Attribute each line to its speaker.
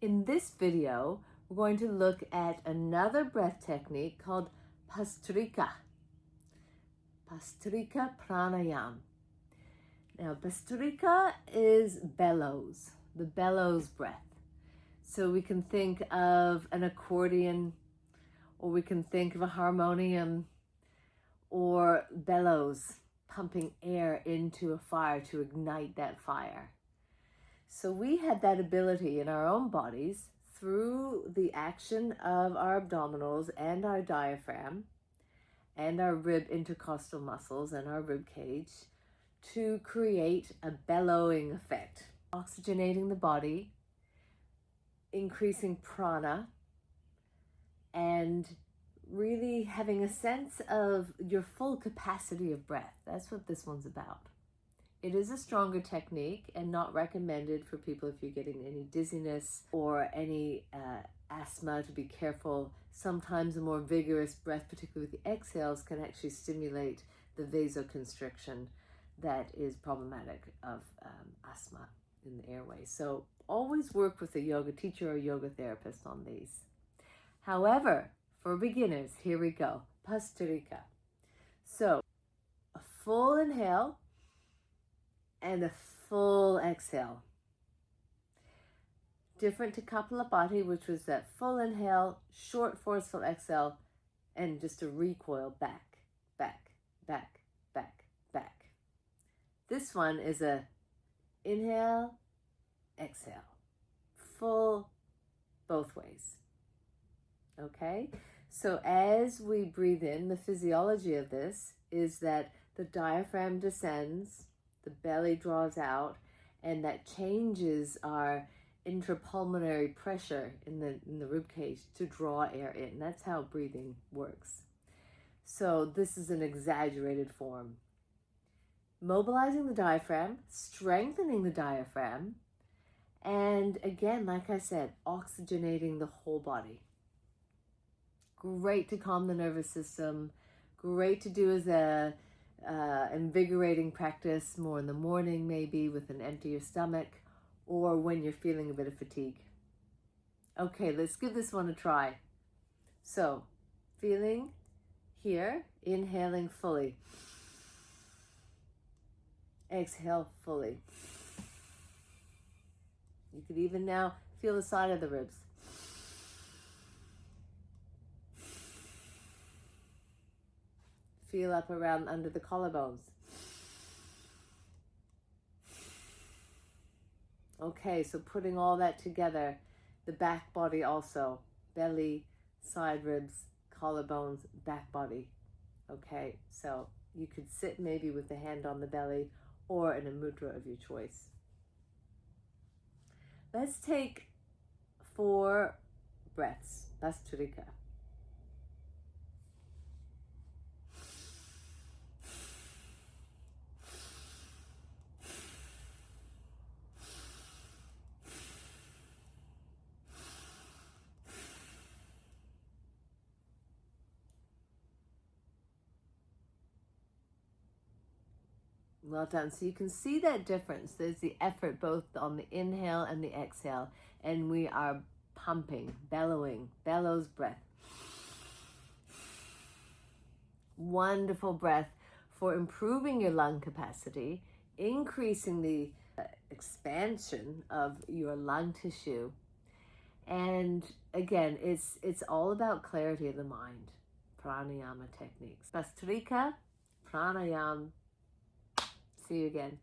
Speaker 1: In this video, we're going to look at another breath technique called Bhastrika Pranayama. Now, Bhastrika is bellows, the bellows breath. So we can think of an accordion, or we can think of a harmonium, or bellows pumping air into a fire to ignite that fire. So we had that ability in our own bodies through the action of our abdominals and our diaphragm and our rib intercostal muscles and our rib cage to create a bellowing effect, oxygenating the body, increasing prana, and really having a sense of your full capacity of breath. That's what this one's about. It is a stronger technique and not recommended for people if you're getting any dizziness or any asthma, to be careful. Sometimes a more vigorous breath, particularly with the exhales, can actually stimulate the vasoconstriction that is problematic of asthma in the airway. So always work with a yoga teacher or yoga therapist on these. However, for beginners, here we go. Bhastrika. So a full inhale and a full exhale. Different to Kapalabhati, which was that full inhale, short forceful exhale, and just a recoil back, back, back, back, back. This one is a inhale, exhale, full both ways. Okay? So as we breathe in, the physiology of this is that the diaphragm descends, the belly draws out, and that changes our intrapulmonary pressure in the rib cage to draw air in. That's how breathing works. So this is an exaggerated form. Mobilizing the diaphragm, strengthening the diaphragm, and again, like I said, oxygenating the whole body. Great to calm the nervous system, great to do as a invigorating practice more in the morning, maybe with an emptier stomach, or when you're feeling a bit of fatigue. Okay, let's give this one a try. So, feeling here, inhaling fully. Exhale fully. You could even now feel the side of the ribs. Feel up around under the collarbones. Okay, so putting all that together, the back body also, belly, side ribs, collarbones, back body. Okay, so you could sit maybe with the hand on the belly or in a mudra of your choice. Let's take 4 breaths, Bhastrika. Well done. So you can see that difference. There's the effort both on the inhale and the exhale. And we are pumping, bellowing, bellows breath. Wonderful breath for improving your lung capacity, increasing the expansion of your lung tissue. And again, it's all about clarity of the mind. Pranayama techniques. Bhastrika Pranayama. See you again.